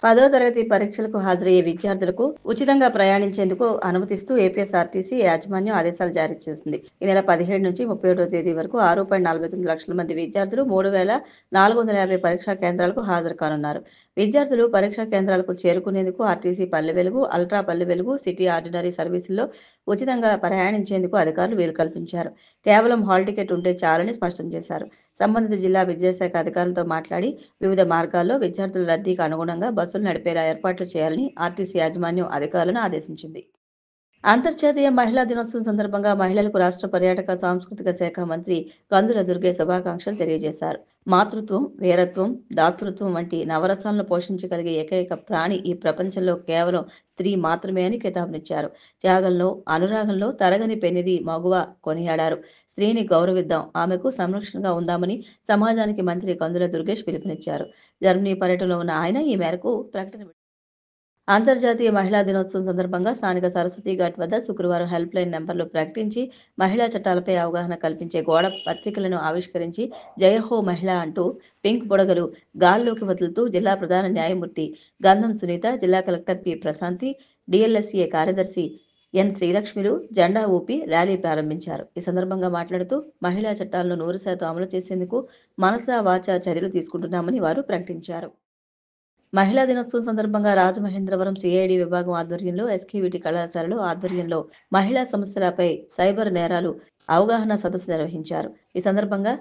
10వ తరగతి పరీక్షలకు హాజరయ్యే విద్యార్థులకు ఉచితంగా ప్రయాణించేందుకు అనుమతిస్తూ ఏపీఎస్ఆర్టీసీ యాజమాన్యం ఆదేశాలు జారీ చేసింది. ఈ నెల 17 నుంచి 31వ తేదీ వరకు 6.49 లక్షల మంది విద్యార్థులు 3,450 పరీక్షా కేంద్రాలకు హాజరు కానున్నారు. విద్యార్థులు పరీక్షా కేంద్రాలకు చేరుకునేందుకు RTC Palle Velugu, ultra Palle Velugu, city ordinary సర్వీసుల్లో ఉచితంగా ప్రయాణించేందుకు అధికారులు వీలు కల్పించారు. కేవలం హాల్ టికెట్ ఉంటే చాలని స్పష్టం చేశారు. సంబంధిత జిల్లా విద్యాశాఖ అధికారులతో మాట్లాడి వివిధ మార్గాల్లో విద్యార్థుల రద్దీకి అనుగుణంగా బస్సులు నడిపేలా ఏర్పాట్లు చేయాలని ఆర్టీసీ యాజమాన్యం అధికారులను ఆదేశించింది. అంతర్జాతీయ మహిళా దినోత్సవం సందర్భంగా మహిళలకు రాష్ట్ర పర్యాటక సాంస్కృతిక శాఖ మంత్రి కందుల దుర్గే శుభాకాంక్షలు తెలియజేశారు. మాతృత్వం, వీరత్వం, దాతృత్వం వంటి నవరసాలను పోషించగలిగే ఏకైక ప్రాణి ఈ ప్రపంచంలో కేవలం స్త్రీ మాత్రమే అని కితాబునిచ్చారు. త్యాగంలో, అనురాగంలో తరగని పెన్నిది మగువ కొనియాడారు. స్త్రీని గౌరవిద్దాం, ఆమెకు సంరక్షణగా ఉందామని సమాజానికి మంత్రి కందుల దుర్గేష్ పిలుపునిచ్చారు. జర్మనీ పర్యటనలో ఉన్న ఆయన ఈ మేరకు ప్రకటన అంతర్జాతీయ మహిళా దినోత్సవం సందర్భంగా స్థానిక సరస్వతి ఘాట్ వద్ద శుక్రవారం హెల్ప్ లైన్ నెంబర్లు ప్రకటించి మహిళా చట్టాలపై అవగాహన కల్పించే గోడ పత్రికలను ఆవిష్కరించి జయహో మహిళ అంటూ పింక్ బుడగలు గాల్లోకి వదులుతూ జిల్లా ప్రధాన న్యాయమూర్తి గంధం సునీత, జిల్లా కలెక్టర్ పి ప్రశాంతి, డిఎల్ఎస్ఏ కార్యదర్శి ఎన్ శ్రీలక్ష్మిలు జెండా ఊపి ర్యాలీ ప్రారంభించారు. ఈ సందర్భంగా మాట్లాడుతూ మహిళా చట్టాలను 100% అమలు చేసేందుకు మనసా వాచా చర్యలు తీసుకుంటున్నామని వారు ప్రకటించారు. మహిళా దినోత్సవం సందర్భంగా రాజమహేంద్రవరం సిఐడి విభాగం ఆధ్వర్యంలో ఎస్కేవిటి కళాశాలలో ఆధ్వర్యంలో మహిళా సమస్యలపై సైబర్ నేరాలు అవగాహన సదస్సు నిర్వహించారు. ఈ సందర్భంగా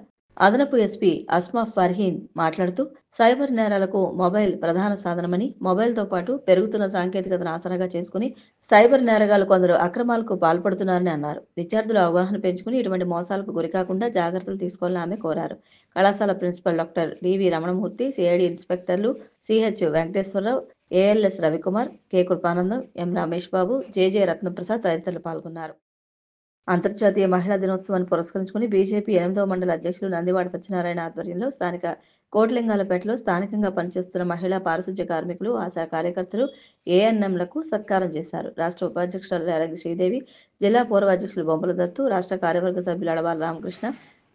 అదనపు ఎస్పీ అస్మా ఫర్హీన్ మాట్లాడుతూ సైబర్ నేరాలకు మొబైల్ ప్రధాన సాధనమని, మొబైల్తో పాటు పెరుగుతున్న సాంకేతికతను ఆసరాగా చేసుకుని సైబర్ నేరగాళ్లు కొందరు అక్రమాలకు పాల్పడుతున్నారని అన్నారు. విద్యార్థులు అవగాహన పెంచుకుని ఇటువంటి మోసాలకు గురికాకుండా జాగ్రత్తలు తీసుకోవాలని ఆమె కోరారు. కళాశాల principal doctor DV Ramanamurthy, CID ఇన్స్పెక్టర్లు CH Venkateswara Rao, ALS Ravikumar, K Krupanandam, M Ramesh Babu, JJ Ratnaprasad తదితరులు పాల్గొన్నారు. అంతర్జాతీయ మహిళా దినోత్సవాన్ని పురస్కరించుకుని బీజేపీ 8వ మండల అధ్యక్షులు నందివాడ సత్యనారాయణ ఆధ్వర్యంలో స్థానిక కోట్లింగాలపేటలో స్థానికంగా పనిచేస్తున్న మహిళా పారిశుధ్య కార్మికులు, ఆశా కార్యకర్తలు, ఏఎన్ఎంలకు సత్కారం చేశారు. రాష్ట్ర ఉపాధ్యక్షురాలు రేలంగి శ్రీదేవి, జిల్లా పూర్వ అధ్యక్షులు బొమ్మల దత్తు, రాష్ట్ర కార్యవర్గ సభ్యులు అడవాల రామకృష్ణ,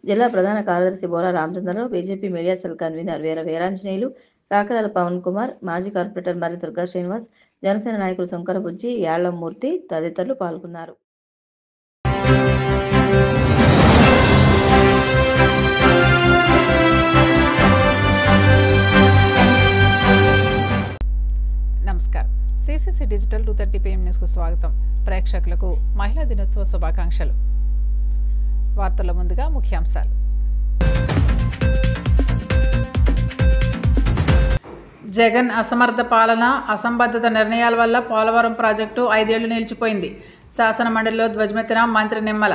జిల్లా ప్రధాన కార్యదర్శి Bora Ramachandra Rao, BJP media cell convener Veera Veeranjaneyulu, Kakarala Pavan Kumar, మాజీ కార్పొరేటర్ మర్రి దుర్గా శ్రీనివాస్, జనసేన నాయకులు శంకర బుజ్జి, యాళ్లం మూర్తి తదితరులు పాల్గొన్నారు. నమస్కారం. సిసిసి డిజిటల్ 230 PM న్యూస్కు స్వాగతం. ప్రేక్షకులకు మహిళా దినోత్సవ శుభాకాంక్షలు. వార్తల ముందుగా ముఖ్యాంశాలు. జగన్ అసమర్థ పాలన, అసంబద్ధత నిర్ణయాల వల్ల పోలవరం ప్రాజెక్టు 5 ఏళ్లు నిలిచిపోయింది. శాసన మండలిలో ధ్వజమెత్తిన మంత్రి నిమ్మల.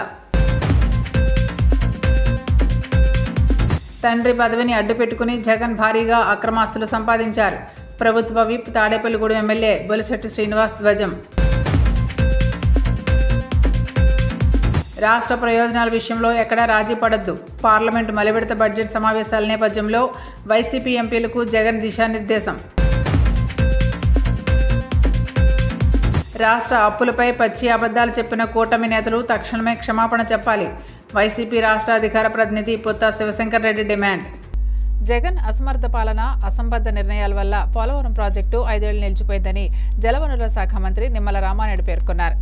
తండ్రి పదవిని అడ్డుపెట్టుకుని జగన్ భారీగా అక్రమాస్తులు సంపాదించారు. ప్రభుత్వ విప్ తాడేపల్లిగూడెం ఎమ్మెల్యే బొలిశెట్టి శ్రీనివాస్ ధ్వజం. రాష్ట్ర ప్రయోజనాల విషయంలో ఎక్కడా రాజీ పడొద్దు. పార్లమెంటు మలివిడత బడ్జెట్ సమావేశాల నేపథ్యంలో వైసీపీ ఎంపీలకు జగన్ దిశానిర్దేశం. రాష్ట్ర అప్పులపై పచ్చి అబద్ధాలు చెప్పిన కూటమి నేతలు తక్షణమే క్షమాపణ చెప్పాలి. వైసీపీ రాష్ట్ర అధికార ప్రతినిధి పుత్తా శివశంకర్ రెడ్డి డిమాండ్. జగన్ అసమర్థ పాలన, అసంబద్ధ నిర్ణయాల వల్ల పోలవరం ప్రాజెక్టు 5 ఏళ్లు నిలిచిపోయిందని జలవనరుల శాఖ మంత్రి నిమ్మల రామానాయుడు పేర్కొన్నారు.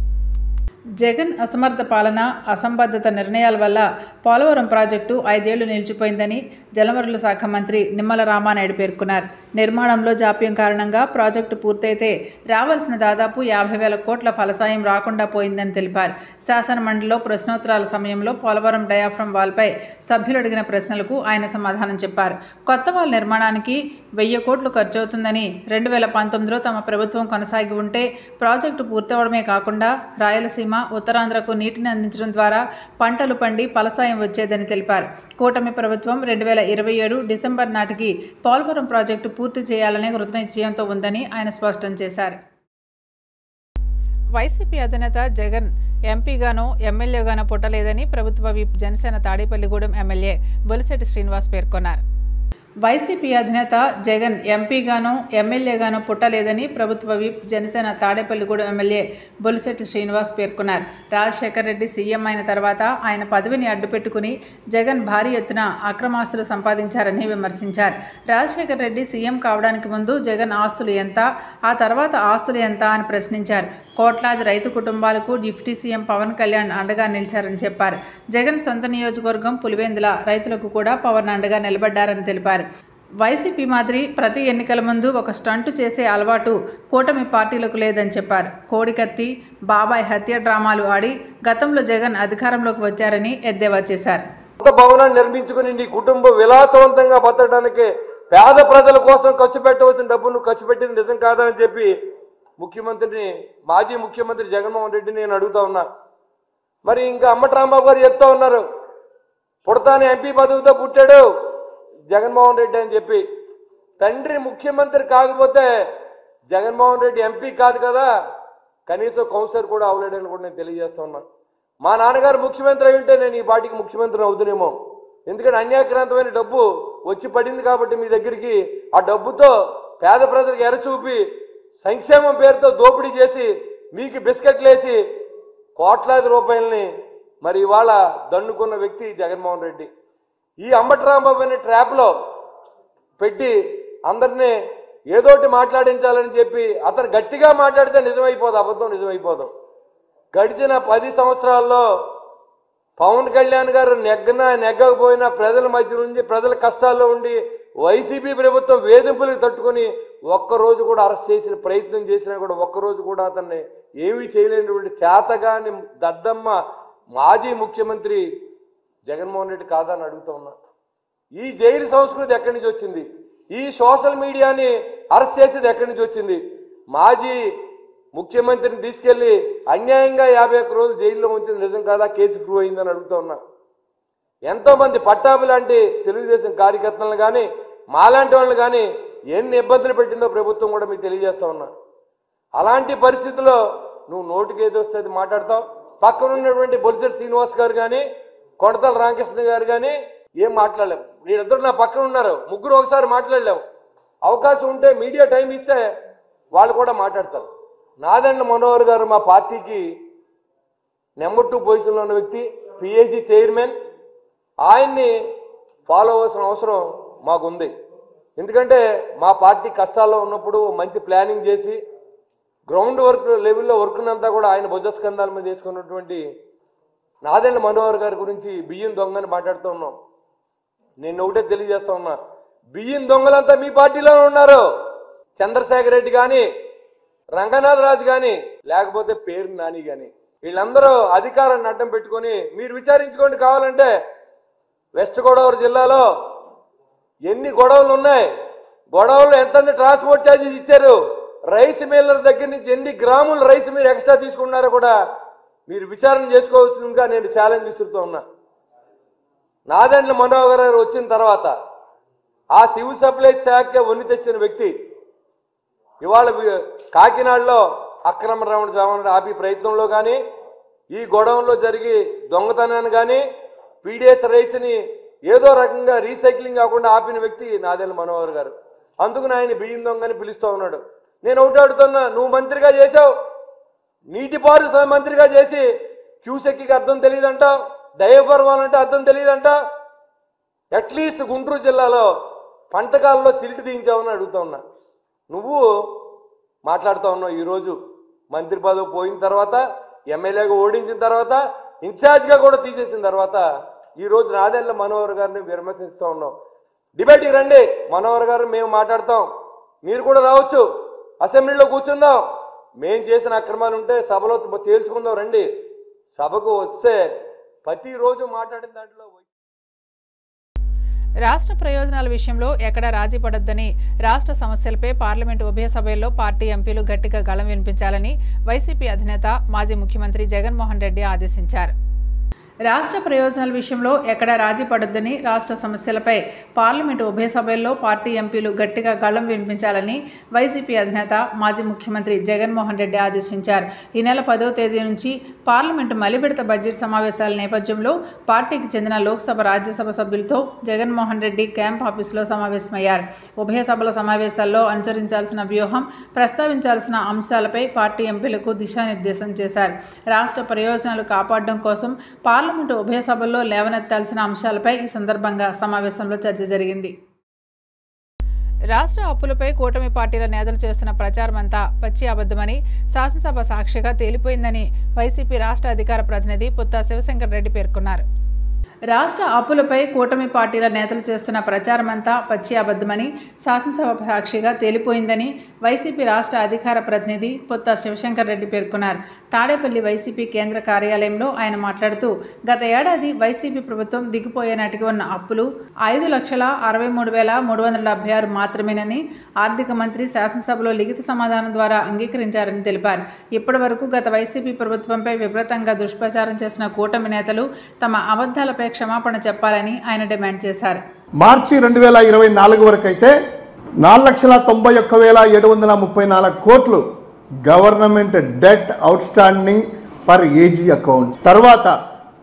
జగన్ అసమర్థ పాలన, అసంబద్ధత నిర్ణయాల వల్ల పోలవరం ప్రాజెక్టు 5 ఏళ్లు నిలిచిపోయిందని జలవనరుల శాఖ మంత్రి నిమ్మల రామానాయుడు పేర్కొన్నారు. నిర్మాణంలో జాప్యం కారణంగా ప్రాజెక్టు పూర్తయితే రావాల్సిన దాదాపు 50,000 కోట్ల ఫలసాయం రాకుండా పోయిందని తెలిపారు. శాసన మండలిలో ప్రశ్నోత్తరాల సమయంలో పోలవరం డయాఫ్రమ్ వాల్పై సభ్యులు అడిగిన ప్రశ్నలకు ఆయన సమాధానం చెప్పారు. కొత్త వాల్ నిర్మాణానికి 1000 కోట్లు ఖర్చవుతుందని 2019లో తమ ప్రభుత్వం కొనసాగి ఉంటే ప్రాజెక్టు పూర్తవడమే కాకుండా రాయలసీమ, ఉత్తరాంధ్రకు నీటిని అందించడం ద్వారా పంటలు పండి ఫలసాయం వచ్చేదని తెలిపారు. కూటమి ప్రభుత్వం 2027 డిసెంబర్ నాటికి పోలవరం ప్రాజెక్టు పూర్తి చేయాలనే కృతనిశ్చయంతో ఉందని ఆయన స్పష్టం చేశారు. వైసీపీ అధినేత జగన్ ఎంపీగానో ఎమ్మెల్యేగానో పుట్టలేదని ప్రభుత్వ విప్ జనసేన తాడేపల్లిగూడెం ఎమ్మెల్యే బొలిశెట్టి శ్రీనివాస్ పేర్కొన్నారు. వైసీపీ అధినేత జగన్ ఎంపీగానో ఎమ్మెల్యేగానో పుట్టలేదని ప్రభుత్వ విప్ జనసేన తాడేపల్లిగూడెం ఎమ్మెల్యే బొలిశెట్టి శ్రీనివాస్ పేర్కొన్నారు. రాజశేఖర రెడ్డి సీఎం అయిన తర్వాత ఆయన పదవిని అడ్డుపెట్టుకుని జగన్ భారీ ఎత్తున అక్రమాస్తులు సంపాదించారని విమర్శించారు. రాజశేఖర రెడ్డి సీఎం కావడానికి ముందు జగన్ ఆస్తులు ఎంత, ఆ తర్వాత ఆస్తులు ఎంత అని ప్రశ్నించారు. కోట్లాది రైతు కుటుంబాలకు డిప్యూటీ సీఎం పవన్ కళ్యాణ్ అండగా నిలిచారని చెప్పారు. జగన్ సొంత నియోజకవర్గం పులివెందుల రైతులకు కూడా పవన్ అండగా నిలబడ్డారని తెలిపారు. వైసీపీ మాదిరి ప్రతి ఎన్నికల ముందు ఒక స్టంటు చేసే అలవాటు కూటమి పార్టీలకు లేదని చెప్పారు. కోడికత్తి, బాబాయ్ హత్య డ్రామాలు ఆడి గతంలో జగన్ అధికారంలోకి వచ్చారని ఎద్దేవా చేశారు. భవనాన్ని నిర్మించుకుని నీ కుటుంబం విలాసవంతంగా బతకడానికి పేద ప్రజల కోసం ఖర్చు పెట్టవలసిన డబ్బును ఖర్చు పెట్టింది నిజం కాదని చెప్పి మాజీ ముఖ్యమంత్రి జగన్మోహన్ రెడ్డిని నేను అడుగుతా ఉన్నా. మరి ఇంకా అంబట్రాంబాబు గారు చెప్తా ఉన్నారు, పుడతానే ఎంపీ పదవితో పుట్టాడు జగన్మోహన్ రెడ్డి అని చెప్పి. తండ్రి ముఖ్యమంత్రి కాకపోతే జగన్మోహన్ రెడ్డి ఎంపీ కాదు కదా, కనీసం కౌన్సిలర్ కూడా అవలేడని కూడా నేను తెలియజేస్తా ఉన్నా. మా నాన్నగారు ముఖ్యమంత్రి అయి ఉంటే నేను ఈ పార్టీకి ముఖ్యమంత్రి అవుతునేమో. ఎందుకంటే అన్యాక్రాంతమైన డబ్బు వచ్చి పడింది కాబట్టి మీ దగ్గరికి ఆ డబ్బుతో పేద ప్రజలకు ఎరచూపి సంక్షేమం పేరుతో దోపిడీ చేసి మీకు బిస్కెట్లు వేసి కోట్లాది రూపాయలని మరి ఇవాళ దండుకున్న వ్యక్తి జగన్మోహన్ రెడ్డి. ఈ అంబట్రాంబాబు అనే ట్రాప్లో పెట్టి అందరినీ ఏదోటి మాట్లాడించాలని చెప్పి అతను గట్టిగా మాట్లాడితే నిజమైపోదు, అబద్ధం నిజమైపోదు. గడిచిన 10 సంవత్సరాల్లో పవన్ కళ్యాణ్ గారు నెగ్గకపోయినా ప్రజల మధ్య నుండి ప్రజల కష్టాల్లో ఉండి వైసీపీ ప్రభుత్వం వేధింపులకు తట్టుకొని ఒక్కరోజు కూడా అరెస్ట్ చేసిన ప్రయత్నం చేసినా కూడా ఒక్కరోజు కూడా అతన్ని ఏమీ చేయలేనటువంటి చేతగాని దద్దమ్మ మాజీ ముఖ్యమంత్రి జగన్మోహన్ రెడ్డి కాదని అడుగుతా ఉన్నా. ఈ జైలు సంస్కృతి ఎక్కడి నుంచి వచ్చింది? ఈ సోషల్ మీడియాని అరెస్ట్ చేసేది ఎక్కడి నుంచి వచ్చింది? మాజీ ముఖ్యమంత్రిని తీసుకెళ్లి అన్యాయంగా 51 రోజులు జైల్లో ఉంచింది నిజం కాదా? కేసు ప్రూవ్ అయిందని అడుగుతా ఉన్నా. ఎంతోమంది పట్టాభి లాంటి తెలుగుదేశం కార్యకర్తలను కానీ మాలాంటి వాళ్ళని కానీ ఎన్ని ఇబ్బందులు పెట్టిందో ప్రభుత్వం కూడా మీకు తెలియజేస్తా ఉన్నా. అలాంటి పరిస్థితుల్లో నువ్వు నోటికి ఏదో వస్తే అది మాట్లాడతావు. పక్కన ఉన్నటువంటి బొలిశెట్టి శ్రీనివాస్ గారు కానీ కొడతల రామకృష్ణ గారు కానీ ఏం మాట్లాడలేము. వీళ్ళిద్దరు నా పక్కన ఉన్నారు, ముగ్గురు ఒకసారి మాట్లాడలేము. అవకాశం ఉంటే మీడియా టైం ఇస్తే వాళ్ళు కూడా మాట్లాడతారు. నాదెండ్ల మనోహర్ గారు మా పార్టీకి నెంబర్ 2 పొజిషన్లో ఉన్న వ్యక్తి, పిఏసీ చైర్మన్. ఆయన్ని ఫాలో అవ్వాల్సిన అవసరం మాకుంది. ఎందుకంటే మా పార్టీ కష్టాల్లో ఉన్నప్పుడు మంచి ప్లానింగ్ చేసి గ్రౌండ్ వర్క్ లెవెల్లో వర్క్నంతా కూడా ఆయన భుజస్కంధాల మీద చేసుకున్నటువంటి నాదెండ్ల మనోహర్ గారి గురించి బియ్యం దొంగని మాట్లాడుతూ ఉన్నాం. నేను ఒకటే తెలియజేస్తా ఉన్నా, బియ్యం దొంగలంతా మీ పార్టీలో ఉన్నారు. చంద్రశేఖర్ రెడ్డి కానీ, రంగనాథ్ రాజు కానీ, లేకపోతే పేరు నాని కానీ, వీళ్ళందరూ అధికారాన్ని అడ్డం పెట్టుకొని మీరు విచారించుకోండి. కావాలంటే వెస్ట్ గోదావరి జిల్లాలో ఎన్ని గొడవలు ఉన్నాయి, గొడవలు ఎంత ట్రాన్స్పోర్ట్ ఛార్జెస్ ఇచ్చారు, రైస్ మిల్లర్ దగ్గర నుంచి ఎన్ని గ్రాముల రైస్ మీరు ఎక్స్ట్రా తీసుకున్నారో కూడా మీరు విచారణ చేసుకోవాల్సిందిగా నేను ఛాలెంజ్ ఇస్తూ ఉన్నా. నాదెండ్ల మనోహర్ గారు వచ్చిన తర్వాత ఆ సివిల్ సప్లైస్ శాఖ వన్ని తెచ్చిన వ్యక్తి ఇవాళ కాకినాడలో అక్రమ రవాణా ఆపి ప్రయత్నంలో కానీ, ఈ గొడవల్లో జరిగి దొంగతనాన్ని కానీ, పీడిఎస్ రైస్ని ఏదో రకంగా రీసైక్లింగ్ కాకుండా ఆపిన వ్యక్తి నాదెండ్ల మనోహర్ గారు. అందుకు ఆయన బియ్యం దొంగని పిలుస్తూ ఉన్నాడు. నేను ఒకటి అడుగుతున్నా, నువ్వు మంత్రిగా చేశావు, నీటిపారుదల మంత్రిగా చేసి క్యూసెక్కి అర్థం తెలియదంట, డయఫర్మాల్ అంటే అర్థం తెలియదంట. అట్లీస్ట్ గుంటూరు జిల్లాలో పంటకాలలో సిల్ట్ దించావని అడుగుతా ఉన్నా. నువ్వు మాట్లాడుతూ ఉన్నావు. ఈరోజు మంత్రి పదవి పోయిన తర్వాత, ఎమ్మెల్యేగా ఓడించిన తర్వాత, ఇన్ఛార్జ్గా కూడా తీసేసిన తర్వాత ఈరోజు నాదెండ్ల మనోహర్ గారిని విమర్శిస్తూ ఉన్నాం. డిబేట్కి రండి మనోహర్ గారు, మేము మాట్లాడతాం, మీరు కూడా రావచ్చు, అసెంబ్లీలో కూర్చుందాం, మేం చేసిన అక్రమాలు ఉంటే సభలో తేల్చుకుందాం రండి. సభకు వస్తే ప్రతిరోజు మాట్లాడిన దాంట్లో రాష్ట్ర ప్రయోజనాల విషయంలో ఎక్కడా రాజీ పడొద్దని, రాష్ట్ర సమస్యలపై పార్లమెంటు ఉభయ సభల్లో పార్టీ ఎంపీలు గట్టిగా గళం వినిపించాలని వైసీపీ అధినేత మాజీ ముఖ్యమంత్రి జగన్మోహన్ రెడ్డి ఆదేశించారు. రాష్ట్ర ప్రయోజనాల విషయంలో ఎక్కడ రాజీ పడొద్దని, రాష్ట్ర సమస్యలపై పార్లమెంటు ఉభయ సభల్లో పార్టీ ఎంపీలు గట్టిగా గళం వినిపించాలని వైసీపీ అధినేత మాజీ ముఖ్యమంత్రి జగన్మోహన్ రెడ్డి ఆదేశించారు. ఈ నెల 10వ తేదీ నుంచి పార్లమెంటు మలివిడత బడ్జెట్ సమావేశాల నేపథ్యంలో పార్టీకి చెందిన లోక్సభ, రాజ్యసభ సభ్యులతో జగన్మోహన్ రెడ్డి క్యాంప్ ఆఫీసులో సమావేశమయ్యారు. ఉభయ సభల సమావేశాల్లో అనుసరించాల్సిన వ్యూహం, ప్రస్తావించాల్సిన అంశాలపై పార్టీ ఎంపీలకు దిశానిర్దేశం చేశారు. రాష్ట్ర ప్రయోజనాలు కాపాడడం కోసం పార్లమెంటు ఉభయ సభల్లో లేవనెత్తాల్సిన అంశాలపై ఈ సందర్భంగా సమావేశంలో చర్చ జరిగింది. రాష్ట్ర అప్పులపై కూటమి పార్టీల నేతలు చేస్తున్న ప్రచారమంతా పచ్చి అబద్ధమని శాసనసభ సాక్షిగా తేలిపోయిందని వైసీపీ రాష్ట్ర అధికార ప్రతినిధి పుత్తా శివశంకర్ రెడ్డి పేర్కొన్నారు. రాష్ట్ర అప్పులపై కూటమి పార్టీల నేతలు చేస్తున్న ప్రచారమంతా పచ్చి అబద్ధమని శాసనసభ సాక్షిగా తేలిపోయిందని వైసీపీ రాష్ట్ర అధికార ప్రతినిధి పుత్తా శివశంకర్ రెడ్డి పేర్కొన్నారు. తాడేపల్లి వైసీపీ కేంద్ర కార్యాలయంలో ఆయన మాట్లాడుతూ, గత ఏడాది వైసీపీ ప్రభుత్వం దిగిపోయే నాటికి ఉన్న అప్పులు 5,63,376 మాత్రమేనని ఆర్థిక మంత్రి శాసనసభలో లిఖిత సమాధానం ద్వారా అంగీకరించారని తెలిపారు. ఇప్పటి వరకు గత వైసీపీ ప్రభుత్వంపై విపరీతంగా దుష్ప్రచారం చేసిన కూటమి నేతలు తమ అబద్ధాలపై క్షమాపణ చెప్పాలని ఆయన డిమాండ్ చేశారు. మార్చి 2024 వరకు అయితే 4,91,734 కోట్లు government debt outstanding per AG account. తర్వాత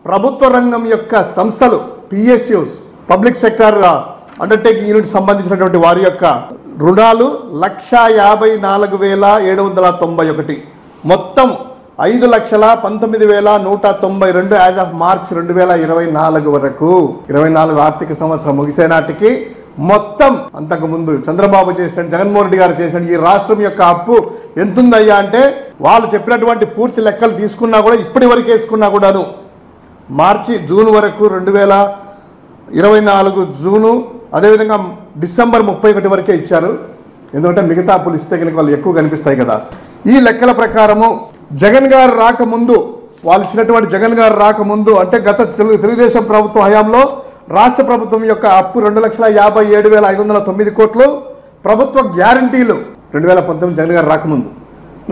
ప్రభుత్వ రంగం యొక్క సంస్థలు, PSUs, public sector undertaking unit సంబంధించినటువంటి వారి యొక్క రుణాలు 1,54,791. మొత్తం 5,19,192 యాజ్ ఆఫ్ మార్చ్ 2024 వరకు. 24 ఆర్థిక సంవత్సరం ముగిసే నాటికి మొత్తం అంతకు ముందు చంద్రబాబు చేసిన, జగన్మోహన్ రెడ్డి గారు చేసిన ఈ రాష్ట్రం యొక్క అప్పు ఎంతుందయ్యా అంటే, వాళ్ళు చెప్పినటువంటి పూర్తి లెక్కలు తీసుకున్నా కూడా, ఇప్పటి వరకు వేసుకున్నా కూడాను జూన్ వరకు 2024 జూను, అదేవిధంగా డిసెంబర్ 31 వరకే ఇచ్చారు. ఎందుకంటే మిగతా అప్పులు ఇస్తే కనుక వాళ్ళు ఎక్కువ కనిపిస్తాయి కదా. ఈ లెక్కల ప్రకారము జగన్ గారు రాకముందు, వాళ్ళు ఇచ్చినటువంటి జగన్ గారు రాకముందు అంటే గత తెలుగుదేశం ప్రభుత్వం హయాంలో రాష్ట్ర ప్రభుత్వం యొక్క అప్పు 2,57,509 కోట్లు. ప్రభుత్వ గ్యారంటీలు 2019 జగన్ గారు రాకముందు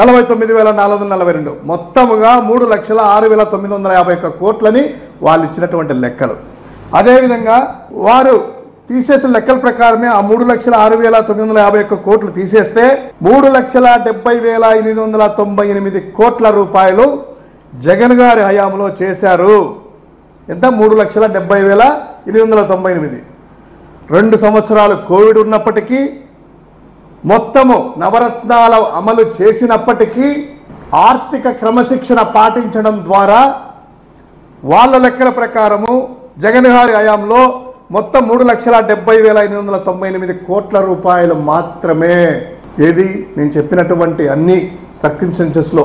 49,442, మొత్తముగా 3,06,951 కోట్లని వాళ్ళు ఇచ్చినటువంటి లెక్కలు. అదేవిధంగా వారు తీసేసిన లెక్కల ప్రకారమే ఆ 3,06,951 కోట్లు తీసేస్తే 3,70,898 కోట్ల రూపాయలు జగన్ గారి హయాంలో చేశారు. ఎంత? 3,70,898. 2 సంవత్సరాలు కోవిడ్ ఉన్నప్పటికీ, మొత్తము నవరత్నాల అమలు చేసినప్పటికీ, ఆర్థిక క్రమశిక్షణ పాటించడం ద్వారా వాళ్ళ లెక్కల ప్రకారము జగన్ గారి హయాంలో మొత్తం 3,70,898 కోట్ల రూపాయలు మాత్రమే. ఏది నేను చెప్పినటువంటి అన్ని సర్కమ్స్టెన్సెస్లో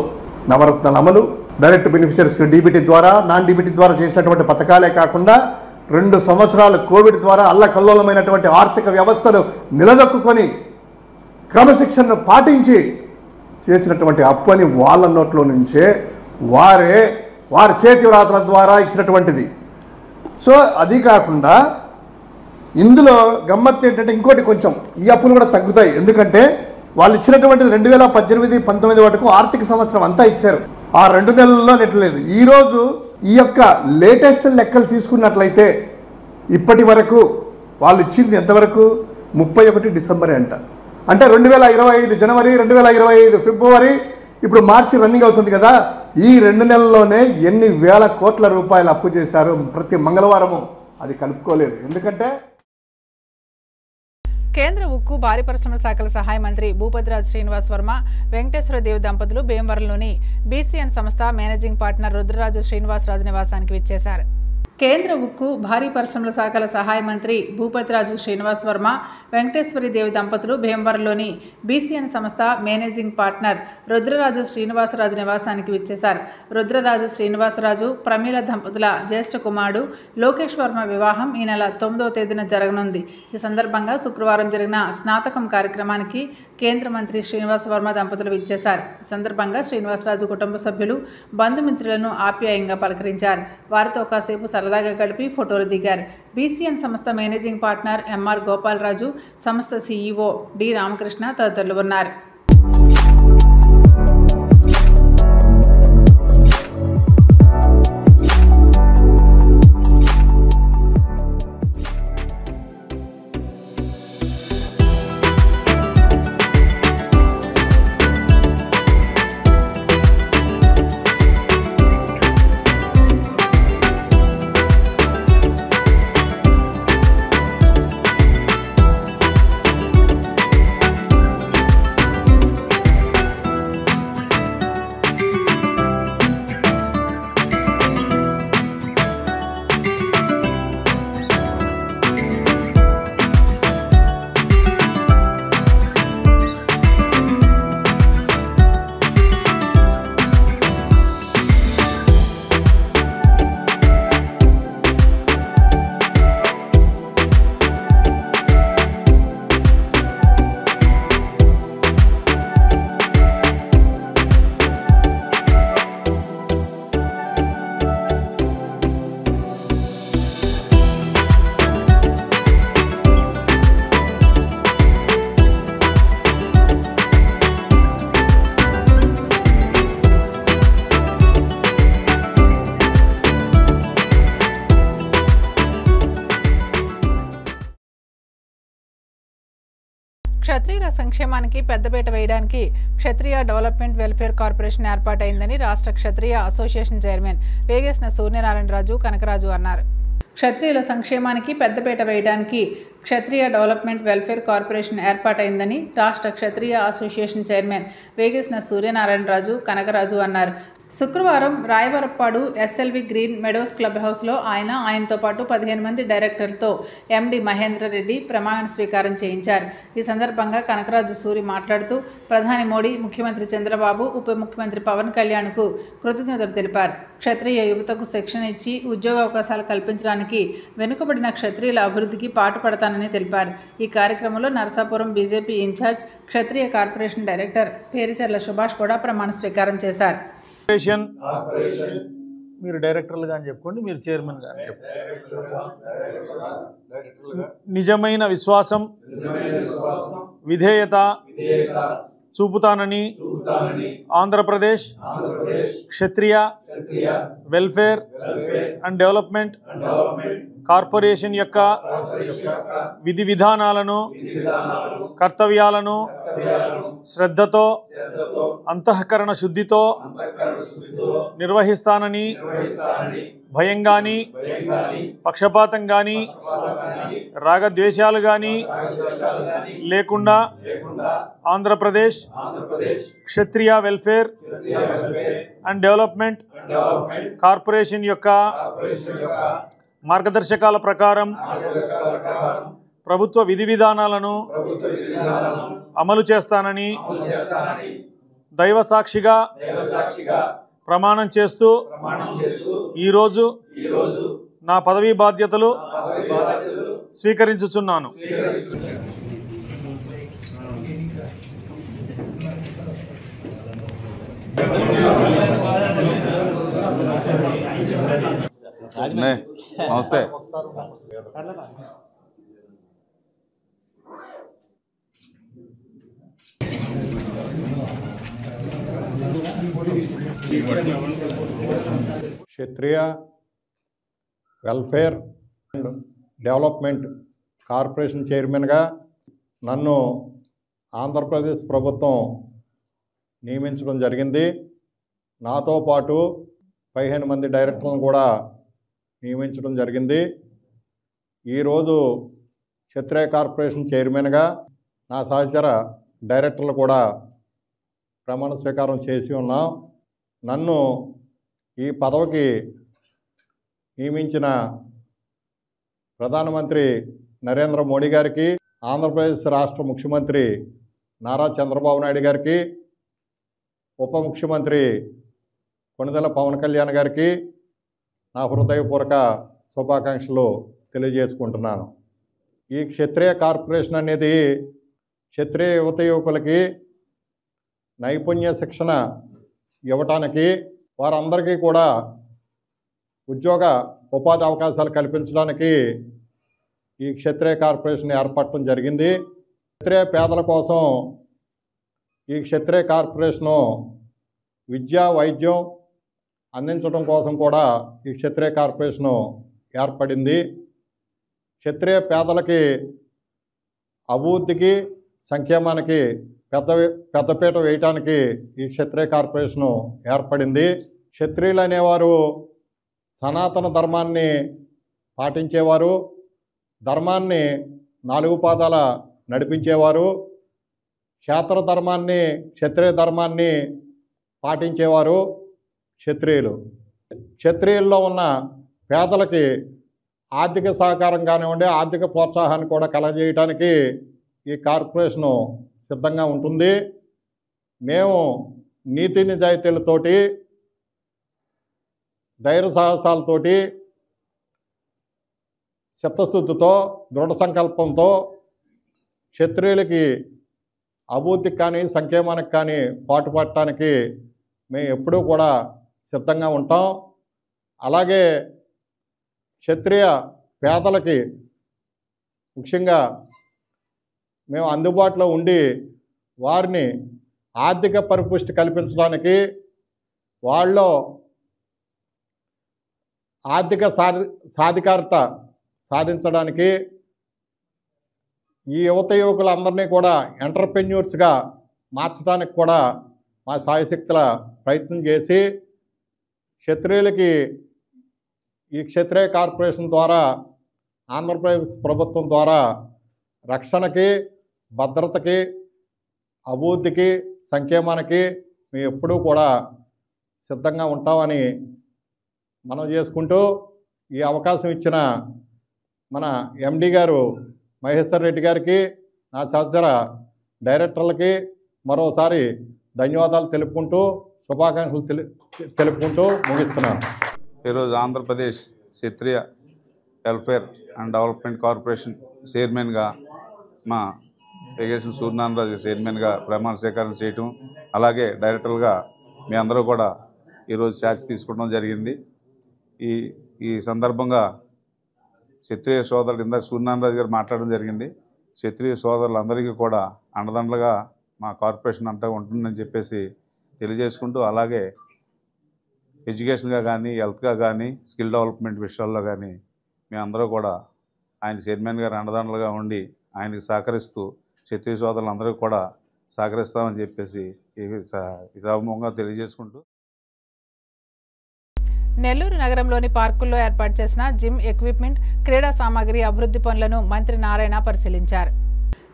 నవరత్నాల అమలు, డైరెక్ట్ బెనిఫిషరీస్ DBT ద్వారా, నాన్ DBT ద్వారా చేసినటువంటి పథకాలే కాకుండా 2 సంవత్సరాలు కోవిడ్ ద్వారా అల్లకల్లోలమైనటువంటి ఆర్థిక వ్యవస్థను నిలదొక్కుని క్రమశిక్షణను పాటించి చేసినటువంటి అప్పు అని వాళ్ళ నోట్లో నుంచే వారి చేతి వ్రాతల ద్వారా ఇచ్చినటువంటిది. సో అది కాకుండా ఇందులో గమ్మత్తు ఏంటంటే ఇంకోటి, కొంచెం ఈ అప్పులు కూడా తగ్గుతాయి. ఎందుకంటే వాళ్ళు ఇచ్చినటువంటిది 2018-19 వరకు ఆర్థిక సంవత్సరం అంతా ఇచ్చారు. ఆ 2 నెలల్లో నెట్టలేదు. ఈరోజు ఈ యొక్క లేటెస్ట్ లెక్కలు తీసుకున్నట్లయితే ఇప్పటి వరకు వాళ్ళు ఇచ్చింది ఎంతవరకు? 31 డిసెంబర్ అంట. అంటే 2025 జనవరి, 2025 ఫిబ్రవరి, ఇప్పుడు మార్చి రన్నింగ్ అవుతుంది కదా. ఈ 2 నెలల్లోనే ఎన్ని వేల కోట్ల రూపాయలు అప్పు చేశారు ప్రతి మంగళవారము. అది కలుపుకోలేదు. ఎందుకంటే కేంద్ర ఉక్కు, భారీ పరిశ్రమల శాఖల సహాయ మంత్రి భూపతిరాజు శ్రీనివాస్ వర్మ, వెంకటేశ్వర దేవి దంపతులు భీమవరంలోని BCN సంస్థ మేనేజింగ్ పార్ట్నర్ రుద్రరాజు శ్రీనివాసరాజు నివాసానికి విచ్చేశారు. కేంద్ర ఉక్కు, భారీ పరిశ్రమల శాఖల సహాయ మంత్రి భూపతిరాజు శ్రీనివాస్ వర్మ, వెంకటేశ్వరి దేవి దంపతులు భీమవరంలోని BCN సంస్థ మేనేజింగ్ పార్ట్నర్ రుద్రరాజు శ్రీనివాసరాజు నివాసానికి విచ్చేశారు. రుద్రరాజు శ్రీనివాసరాజు, ప్రమీల దంపతుల జ్యేష్ఠ కుమారుడు లోకేష్ వర్మ వివాహం ఈ నెల 9వ తేదీన జరగనుంది. ఈ సందర్భంగా శుక్రవారం జరిగిన స్నాతకం కార్యక్రమానికి కేంద్ర మంత్రి శ్రీనివాస్ వర్మ దంపతులు విచ్చేశారు. ఈ సందర్భంగా శ్రీనివాసరాజు కుటుంబ సభ్యులు, బంధుమిత్రులను ఆప్యాయంగా పలకరించారు. వారితో కాసేపు సరదాగా గడిపి ఫోటోలు దిగారు. BCN సంస్థ మేనేజింగ్ పార్ట్నర్ MR గోపాలరాజు, సంస్థ CEO D రామకృష్ణ తదితరులు ఉన్నారు. క్షత్రియుల సంక్షేమానికి పెద్దపీట వేయడానికి క్షత్రియ డెవలప్మెంట్ వెల్ఫేర్ కార్పొరేషన్ ఏర్పాటైందని రాష్ట్ర క్షత్రియ అసోసియేషన్ చైర్మన్ వేగేసిన సూర్యనారాయణరాజు కనకరాజు అన్నారు. క్షత్రియుల సంక్షేమానికి పెద్దపీట వేయడానికి క్షత్రియ డెవలప్మెంట్ వెల్ఫేర్ కార్పొరేషన్ ఏర్పాటైందని రాష్ట్ర క్షత్రియ అసోసియేషన్ చైర్మన్ వేగేసిన సూర్యనారాయణరాజు కనకరాజు అన్నారు. శుక్రవారం రాయవరప్పాడు ఎస్ఎల్వి గ్రీన్ మెడోస్ క్లబ్ హౌస్లో ఆయనతో పాటు 15 మంది డైరెక్టర్లతో ఎండి మహేంద్ర రెడ్డి ప్రమాణ స్వీకారం చేయించారు. ఈ సందర్భంగా కనకరాజు సూరి మాట్లాడుతూ ప్రధాని మోడీ, ముఖ్యమంత్రి చంద్రబాబు, ఉప ముఖ్యమంత్రి పవన్ కళ్యాణ్కు కృతజ్ఞతలు తెలిపారు. క్షత్రియ యువతకు శిక్షణ ఇచ్చి ఉద్యోగ అవకాశాలు కల్పించడానికి వెనుకబడిన క్షత్రియుల అభివృద్ధికి పాటుపడతానని తెలిపారు. ఈ కార్యక్రమంలో నరసాపురం బీజేపీ ఇన్ఛార్జ్ క్షత్రియ కార్పొరేషన్ డైరెక్టర్ పేరిచర్ల సుభాష్ కూడా ప్రమాణ స్వీకారం చేశారు. మీరు డైరెక్టర్లుగా అని చెప్పుకోండి, మీరు చైర్మన్గా అని చెప్పండి. నిజమైన విశ్వాసం, విధేయత చూపుతానని ఆంధ్రప్రదేశ్ క్షత్రియ వెల్ఫేర్ అండ్ డెవలప్మెంట్ కార్పొరేషన్ యొక్క విధి విధానాలను, కర్తవ్యాలను శ్రద్ధతో, అంతఃకరణ శుద్ధితో నిర్వహిస్తానని భయం కానీ, పక్షపాతం కానీ, రాగద్వేషాలు కానీ లేకుండా ఆంధ్రప్రదేశ్ క్షత్రియ వెల్ఫేర్ అండ్ డెవలప్మెంట్ కార్పొరేషన్ యొక్క మార్గదర్శకాల ప్రకారం ప్రభుత్వ విధి విధానాలను అమలు చేస్తానని దైవ సాక్షిగా ప్రమాణం చేస్తూ ఈరోజు నా పదవీ బాధ్యతలు స్వీకరించుచున్నాను. నమస్తే. క్షత్రియ వెల్ఫేర్ అండ్ డెవలప్మెంట్ కార్పొరేషన్ చైర్మన్గా నన్ను ఆంధ్రప్రదేశ్ ప్రభుత్వం నియమించడం జరిగింది. నాతో పాటు 15 మంది డైరెక్టర్లను కూడా నియమించడం జరిగింది. ఈరోజు క్షత్రియ కార్పొరేషన్ చైర్మన్గా నా సహచర డైరెక్టర్లు కూడా ప్రమాణ స్వీకారం చేసి ఉన్నాం. నన్ను ఈ పదవికి నియమించిన ప్రధానమంత్రి నరేంద్ర మోడీ గారికి, ఆంధ్రప్రదేశ్ రాష్ట్ర ముఖ్యమంత్రి నారా చంద్రబాబు నాయుడు గారికి, ఉప ముఖ్యమంత్రి కొణిదెల పవన్ కళ్యాణ్ గారికి నా హృదయపూర్వక శుభాకాంక్షలు తెలియజేసుకుంటున్నాను. ఈ క్షత్రియ కార్పొరేషన్ అనేది క్షత్రియ యువత యువకులకి నైపుణ్య శిక్షణ ఇవ్వటానికి, వారందరికీ కూడా ఉద్యోగ ఉపాధి అవకాశాలు కల్పించడానికి ఈ క్షత్రియ కార్పొరేషన్ ఏర్పడటం జరిగింది. క్షత్రియ పేదల కోసం ఈ క్షత్రియ కార్పొరేషను విద్య, వైద్యం అందించడం కోసం కూడా ఈ క్షత్రియ కార్పొరేషను ఏర్పడింది. క్షత్రియ పేదలకి అభివృద్ధికి, సంక్షేమానికి పెద్దపీట వేయటానికి ఈ క్షత్రియ కార్పొరేషను ఏర్పడింది. క్షత్రియులు అనేవారు సనాతన ధర్మాన్ని పాటించేవారు, ధర్మాన్ని 4 పాదాల నడిపించేవారు, క్షేత్ర ధర్మాన్ని, క్షత్రియ ధర్మాన్ని పాటించేవారు క్షత్రియులు. క్షత్రియుల్లో ఉన్న పేదలకి ఆర్థిక సహకారం కానివ్వండి, ఆర్థిక ప్రోత్సాహాన్ని కూడా కలగజేయడానికి ఈ కార్పొరేషను సిద్ధంగా ఉంటుంది. మేము నీతి నిజాయితీలతోటి, ధైర్య సాహసాలతోటి, చిత్తశుద్ధితో, దృఢ సంకల్పంతో క్షత్రియులకి అభివృద్ధికి కానీ, సంక్షేమానికి కానీ పాటుపడటానికి మేము ఎప్పుడూ కూడా సిద్ధంగా ఉంటాం. అలాగే క్షత్రియ పేదలకి ముఖ్యంగా మేము అందుబాటులో ఉండి వారిని ఆర్థిక పరిపుష్టి కల్పించడానికి, వాళ్ళలో ఆర్థిక సాధికారత సాధించడానికి ఈ యువత యువకులందరినీ కూడా ఎంటర్ప్రెన్యూర్స్గా మార్చడానికి కూడా మా సాయశక్తుల ప్రయత్నం చేసి క్షత్రియులకి ఈ క్షత్రియ కార్పొరేషన్ ద్వారా ఆంధ్రప్రదేశ్ ప్రభుత్వం ద్వారా రక్షణకి, భద్రతకి, అభివృద్ధికి, సంక్షేమానికి మేము ఎప్పుడూ కూడా సిద్ధంగా ఉంటామని మనం చేసుకుంటూ ఈ అవకాశం ఇచ్చిన మన ఎండి గారు మహేశ్వర్ రెడ్డి గారికి, నా సహచర డైరెక్టర్లకి మరోసారి ధన్యవాదాలు తెలుపుకుంటూ శుభాకాంక్షలు తెలుపుకుంటూ ముగిస్తున్నాను. ఈరోజు ఆంధ్రప్రదేశ్ క్షత్రియ వెల్ఫేర్ అండ్ డెవలప్మెంట్ కార్పొరేషన్ చైర్మన్గా మా వెంకటేశ్వర సూర్యనారాయణరాజు చైర్మన్గా ప్రమాణ స్వీకారం చేయటం, అలాగే డైరెక్టర్గా మీ అందరూ కూడా ఈరోజు ఛార్జ్ తీసుకోవడం జరిగింది. ఈ సందర్భంగా క్షత్రియ సోదరులు ఇందాక సూర్యనారాయణరాజు గారు మాట్లాడడం జరిగింది. క్షత్రియ సోదరులందరికీ కూడా అండదండలుగా మా కార్పొరేషన్ అంతా ఉంటుందని చెప్పేసి తెలియజేసుకుంటూ, అలాగే ఎడ్యుకేషన్గా కానీ, హెల్త్గా కానీ, స్కిల్ డెవలప్మెంట్ విషయాల్లో కానీ మేమందరూ కూడా ఆయన చైర్మన్ గారు అండదండలుగా ఉండి ఆయనకి సహకరిస్తూ క్షత్రియ సోదరులందరికీ కూడా సహకరిస్తామని చెప్పేసి ఈ సభముఖంగా తెలియజేసుకుంటూ, నెల్లూరు నగరంలోని పార్కుల్లో ఏర్పాటు చేసిన జిమ్ ఎక్విప్మెంట్, క్రీడా సామాగ్రి అభివృద్ధి పనులను మంత్రి నారాయణ పరిశీలించారు.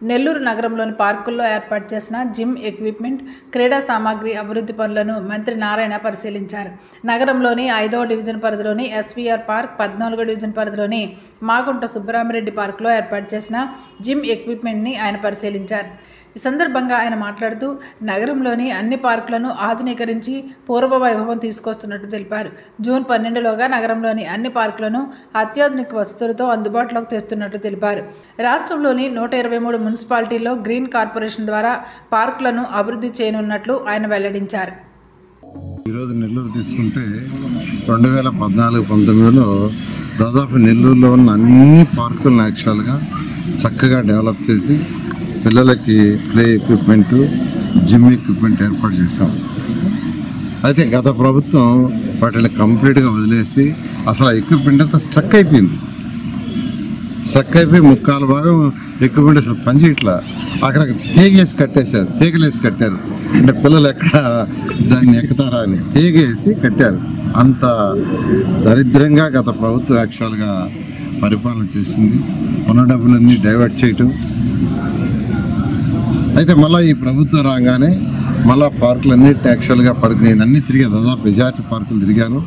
నెల్లూరు నగరంలోని పార్కుల్లో ఏర్పాటు చేసిన జిమ్ ఎక్విప్మెంట్, క్రీడా సామాగ్రి అభివృద్ధి పనులను మంత్రి నారాయణ పరిశీలించారు. నగరంలోని 5వ డివిజన్ పరిధిలోని ఎస్వీఆర్ పార్క్, 14వ డివిజన్ పరిధిలోని మాగుంట సుబ్బరామిరెడ్డి పార్కులో ఏర్పాటు చేసిన జిమ్ ఎక్విప్మెంట్ని ఆయన పరిశీలించారు. ఈ సందర్భంగా ఆయన మాట్లాడుతూ నగరంలోని అన్ని పార్కులను ఆధునీకరించి పూర్వ వైభవం తీసుకొస్తున్నట్టు తెలిపారు. జూన్ 12లోగా నగరంలోని అన్ని పార్కులను అత్యాధునిక వసతులతో అందుబాటులోకి తెస్తున్నట్టు తెలిపారు. రాష్ట్రంలోని 123 మున్సిపాలిటీల్లో గ్రీన్ కార్పొరేషన్ ద్వారా పార్కులను అభివృద్ధి చేయనున్నట్లు ఆయన వెల్లడించారు. ఈరోజు నెల్లూరు తీసుకుంటే 2014-19లో దాదాపు నెల్లూరులో ఉన్న అన్ని పార్కులను యాక్చువల్గా చక్కగా డెవలప్ చేసి పిల్లలకి ప్లే ఎక్విప్మెంటు, జిమ్ ఎక్విప్మెంట్ ఏర్పాటు చేశాం. అయితే గత ప్రభుత్వం వాటిని కంప్లీట్గా వదిలేసి అసలు ఆ ఎక్విప్మెంట్ అంతా స్ట్రక్ అయిపోయింది. స్ట్రక్ అయిపోయి ముక్కాలు భాగం ఎక్విప్మెంట్ అసలు పనిచేయట్లా. అక్కడ తీగేసి కట్టేశారు, తీగలేసి కట్టారు. అంటే పిల్లలు ఎక్కడ దాన్ని ఎక్కుతారా అని తీగేసి కట్టారు. అంత దరిద్రంగా గత ప్రభుత్వం యాక్చువల్గా పరిపాలన చేసింది. ఉన్న డబ్బులన్నీ డైవర్ట్ చేయటం. అయితే మళ్ళీ ఈ ప్రభుత్వం రాగానే మళ్ళీ పార్కులన్నిటి యాక్చువల్గా నేను అన్నీ తిరిగాను, దాదాపు మెజార్టీ పార్కులు తిరిగాను.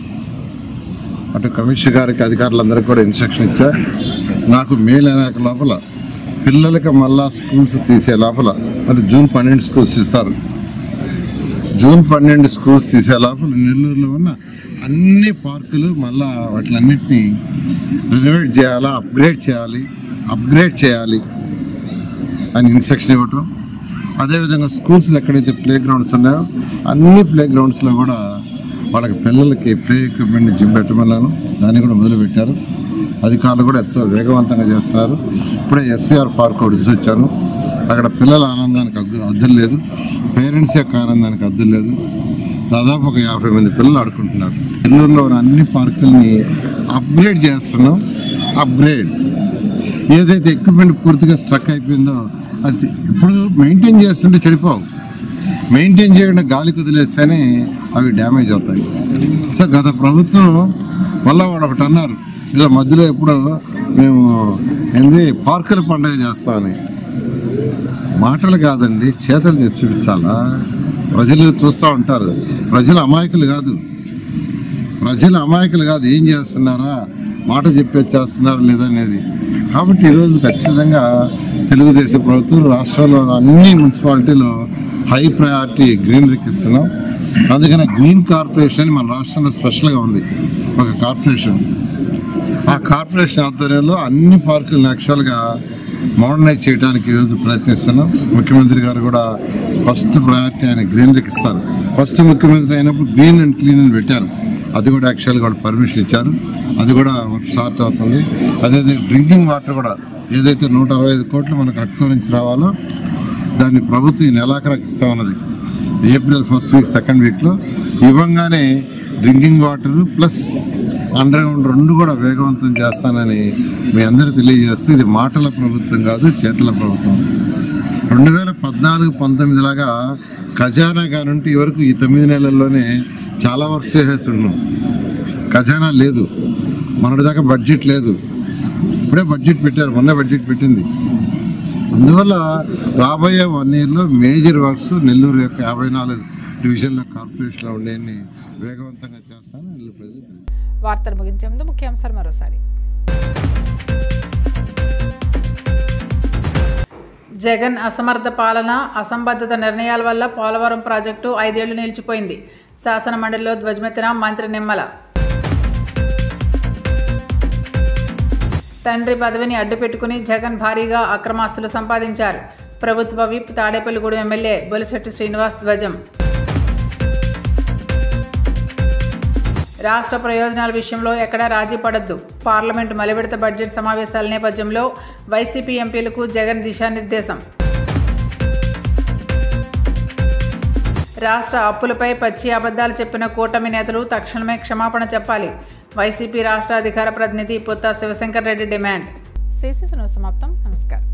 అటు కమిషనర్ గారికి, అధికారులందరికీ కూడా ఇన్స్ట్రక్షన్ ఇచ్చా. నాకు మే నెల లోపల పిల్లలకి మళ్ళా స్కూల్స్ తీసే లోపల, అది జూన్ 12 స్కూల్స్ ఇస్తారు. జూన్ 12 స్కూల్స్ తీసే లోపల నెల్లూరులో ఉన్న అన్ని పార్కులు మళ్ళా వాటిలన్నింటినీ రెనోవేట్ చేయాలా, అప్గ్రేడ్ చేయాలి అని ఇన్స్ట్రక్షన్ ఇవ్వటం. అదేవిధంగా స్కూల్స్లో ఎక్కడైతే ప్లే గ్రౌండ్స్ ఉన్నాయో అన్ని ప్లే గ్రౌండ్స్లో కూడా వాళ్ళకి పిల్లలకి ప్లే ఎక్విప్మెంట్ జిమ్ పెట్టమన్నాను. దాన్ని కూడా మొదలుపెట్టారు. అధికారులు కూడా ఎంతో వేగవంతంగా చేస్తున్నారు. ఇప్పుడే ఎస్వీఆర్ పార్క్ ఒకటి వచ్చాను. అక్కడ పిల్లల ఆనందానికి అద్దులు లేదు, పేరెంట్స్ యొక్క ఆనందానికి అద్దులు లేదు. దాదాపు ఒక 50 మంది పిల్లలు ఆడుకుంటున్నారు. నెల్లూరులో ఉన్న అన్ని పార్కుల్ని అప్గ్రేడ్ చేస్తున్నాం. అప్గ్రేడ్ ఏదైతే ఎక్విప్మెంట్ పూర్తిగా స్ట్రక్ అయిపోయిందో అది ఇప్పుడు మెయింటైన్ చేస్తుంటే చెడిపోవు. మెయింటైన్ చేయకుండా గాలికి వదిలేస్తేనే అవి డ్యామేజ్ అవుతాయి. సో గత ప్రభుత్వం వల్ల వాడు ఒకటి అన్నారు, ఇలా మధ్యలో ఎప్పుడో మేము పార్కుల పండుగ చేస్తామని. మాటలు కాదండి, చేతలు చేసి చూపించాలా. ప్రజలు చూస్తూ ఉంటారు. ప్రజలు అమాయకులు కాదు, ఏం చేస్తున్నారా, మాట చేస్తున్నారు లేదనేది. కాబట్టి ఈరోజు ఖచ్చితంగా తెలుగుదేశం ప్రభుత్వం రాష్ట్రంలో అన్ని మున్సిపాలిటీలో హై ప్రయారిటీ గ్రీనరీకి ఇస్తున్నాం. అందుకని గ్రీన్ కార్పొరేషన్ అని మన రాష్ట్రంలో స్పెషల్గా ఉంది ఒక కార్పొరేషన్. ఆ కార్పొరేషన్ ఆధ్వర్యంలో అన్ని పార్కులను యాక్చువల్గా మోడర్నైజ్ చేయడానికి ఈరోజు ప్రయత్నిస్తున్నాం. ముఖ్యమంత్రి గారు కూడా ఫస్ట్ ప్రయారిటీ ఆయన గ్రీనరీకి ఇస్తారు. ఫస్ట్ ముఖ్యమంత్రి అయినప్పుడు గ్రీన్ అండ్ క్లీన్ అని పెట్టారు. అది కూడా యాక్చువల్గా కూడా పర్మిషన్ ఇచ్చారు. అది కూడా స్టార్ట్ అవుతుంది. అదే డ్రింకింగ్ వాటర్ కూడా ఏదైతే 165 కోట్లు మనకు అటుకో నుంచి రావాలో దాన్ని ప్రభుత్వం ఈ నెలాఖరికి ఇస్తా ఉన్నది. ఏప్రిల్ 1st వీక్ 2nd వీక్లో ఇవ్వంగానే drinking water plus underground 2 కూడా వేగవంతం చేస్తానని మీ అందరూ తెలియజేస్తూ ఇది మాటల ప్రభుత్వం కాదు, చేతల ప్రభుత్వం. 2014-19 లాగా ఖజానా కానుంటే ఈ వరకు ఈ 9 నెలల్లోనే చాలా వర్క్ చేసేసి ఉన్నాం. ఖజానా లేదు, మొన్నటిదాకా బడ్జెట్ లేదు, ఇప్పుడే బడ్జెట్ పెట్టారు, మొన్న బడ్జెట్ పెట్టింది. అందువల్ల రాబోయే 1 ఇయర్లో మేజర్ వర్క్స్ నెల్లూరు యొక్క 54 డివిజన్ల కార్పొరేషన్లో ఉండేవి వేగవంతంగా చేస్తాను. నెల్లూరు ప్రజలు వార్తలు ముగించే ముందు ముఖ్యాంశాలు మరోసారి. జగన్ అసమర్థ పాలన, అసంబద్ధత నిర్ణయాల వల్ల పోలవరం ప్రాజెక్టు 5 ఏళ్లు నిలిచిపోయింది. శాసన మండలిలో ధ్వజమెత్తిన మంత్రి నిమ్మల. తండ్రి పదవిని అడ్డుపెట్టుకుని జగన్ భారీగా అక్రమాస్తులు సంపాదించారు. ప్రభుత్వ విప్ తాడేపల్లిగూడెం ఎమ్మెల్యే బొలిశెట్టి శ్రీనివాస్ ధ్వజం. రాష్ట్ర ప్రయోజనాల విషయంలో ఎక్కడా రాజీ పడొద్దు. పార్లమెంటు మలివిడత బడ్జెట్ సమావేశాల నేపథ్యంలో వైసీపీ ఎంపీలకు జగన్ దిశానిర్దేశం. రాష్ట్ర అప్పులపై పచ్చి అబద్ధాలు చెప్పిన కూటమి నేతలు తక్షణమే క్షమాపణ చెప్పాలి. వైసీపీ రాష్ట్ర అధికార ప్రతినిధి పుత్తా శివశంకర్ రెడ్డి డిమాండ్. సమాప్తం. నమస్కారం.